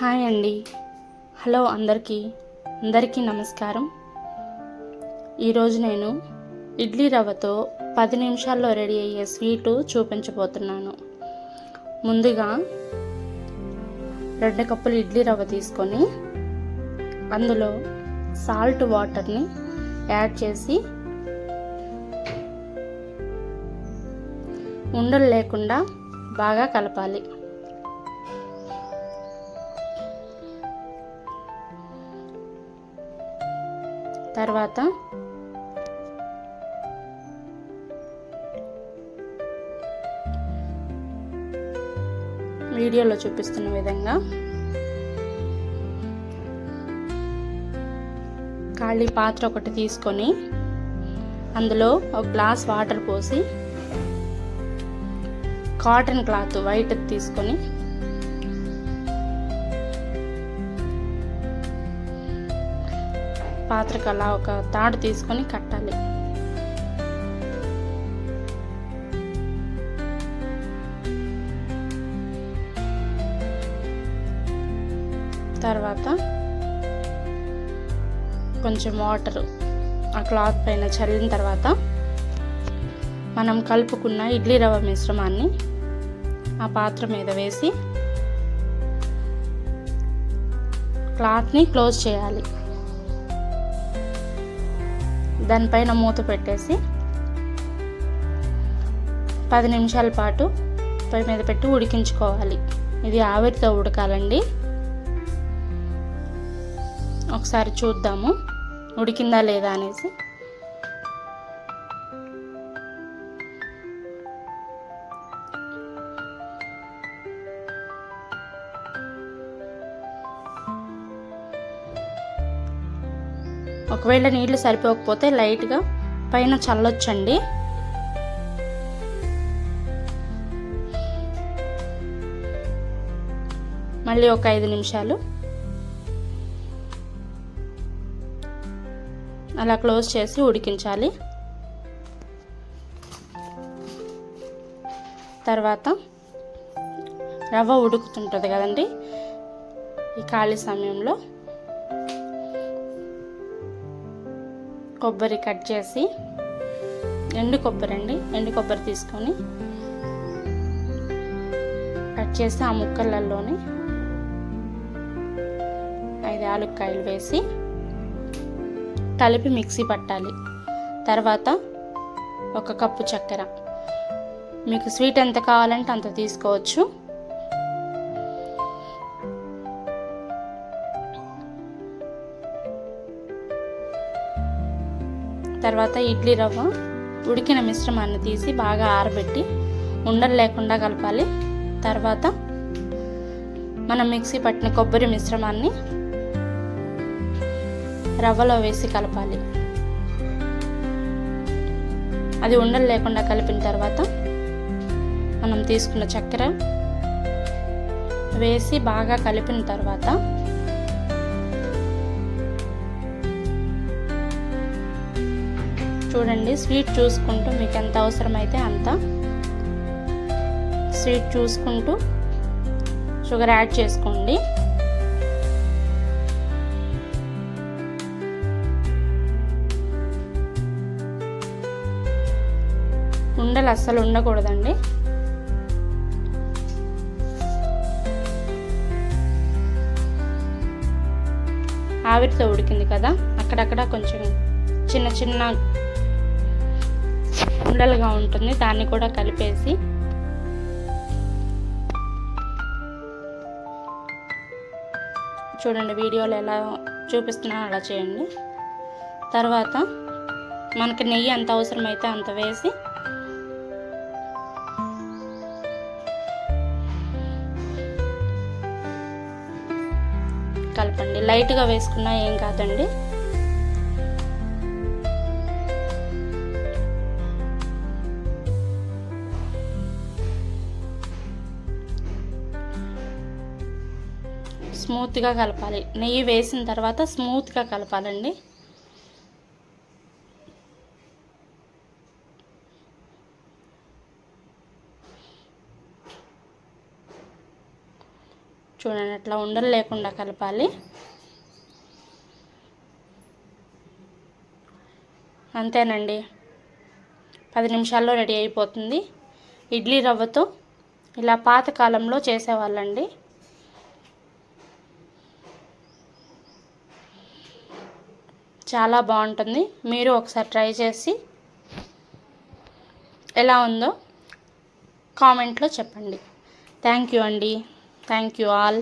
Hi అండి. Hello అందరికీ నమస్కారం. ఈరోజు నేను ఇడ్లీ రవ్వతో 10 నిమిషాల్లో రెడీ అయ్యే స్వీటు చూపించబోతున్నాను. ముందుగా 2 కప్పులు ఇడ్లీ రవ్వ తీసుకొని అందులో సాల్ట్ వాటర్ని యాడ్ చేసి ఉండలు లేకుండా బాగా కలపాలి. తర్వాత వీడియోలో చూపిస్తున్న విధంగా ఖాళీ పాత్ర ఒకటి తీసుకొని అందులో ఒక గ్లాస్ వాటర్ పోసి కాటన్ క్లాత్ వైట్ తీసుకొని పాత్రకు అలా ఒక తాడు తీసుకొని కట్టాలి. తర్వాత కొంచెం వాటర్ ఆ క్లాత్ పైన చల్లిన తర్వాత మనం కలుపుకున్న ఇడ్లీ రవ్వ మిశ్రమాన్ని ఆ పాత్ర మీద వేసి క్లాత్ని క్లోజ్ చేయాలి. దానిపైన మూత పెట్టేసి 10 నిమిషాల పాటు పొయ్యి మీద పెట్టి ఉడికించుకోవాలి. ఇది ఆవిరితో ఉడకాలండి. ఒకసారి చూద్దాము ఉడికిందా లేదా అనేసి. ఒకవేళ నీళ్లు సరిపోకపోతే లైట్గా పైన చల్లొచ్చండి. మళ్ళీ ఒక 5 నిమిషాలు అలా క్లోజ్ చేసి ఉడికించాలి. తర్వాత రవ్వ ఉడుకుతుంటుంది కదండి, ఈ ఖాళీ సమయంలో కొబ్బరి కట్ చేసి ఎండు కొబ్బరి తీసుకొని కట్ చేసి ఆ ముక్కలలోని 5 యాలక్కాయలు వేసి కలిపి మిక్సీ పట్టాలి. తర్వాత 1 కప్పు చక్కెర, మీకు స్వీట్ ఎంత కావాలంటే అంత తీసుకోవచ్చు. తర్వాత ఇడ్లీ రవ్వ ఉడికిన మిశ్రమాన్ని తీసి బాగా ఆరబెట్టి ఉండలు లేకుండా కలపాలి. తర్వాత మనం మిక్సీ పట్టిన కొబ్బరి మిశ్రమాన్ని రవ్వలో వేసి కలపాలి. అది ఉండలు లేకుండా కలిపిన తర్వాత మనం తీసుకున్న చక్కెర వేసి బాగా కలిపిన తర్వాత చూడండి, స్వీట్ చూసుకుంటూ మీకు ఎంత అవసరమైతే అంత స్వీట్ చూసుకుంటూ షుగర్ యాడ్ చేసుకోండి. ఉండలు అస్సలు ఉండకూడదండి. ఆవిరితో ఉడికింది కదా, అక్కడక్కడ కొంచెం చిన్న ఉండలుగా ఉంటుంది, దాన్ని కూడా కలిపేసి చూడండి, వీడియోలో ఎలా చూపిస్తున్నా అలా చేయండి. తర్వాత మనకి నెయ్యి ఎంత అవసరమైతే అంత వేసి కలపండి. లైట్గా వేసుకున్నా ఏం కాదండి. స్మూత్గా కలపాలి. నెయ్యి వేసిన తర్వాత స్మూత్గా కలపాలండి. చూడండి అట్లా ఉండలు లేకుండా కలపాలి. అంతేనండి, 10 నిమిషాల్లో రెడీ అయిపోతుంది. ఇడ్లీ రవ్వతో ఇలా పాతకాలంలో చేసేవాళ్ళండి. చాలా బాగుంటుంది. మీరు ఒకసారి ట్రై చేసి ఎలా ఉందో కామెంట్లో చెప్పండి. థ్యాంక్ యూ అండి. Thank you all.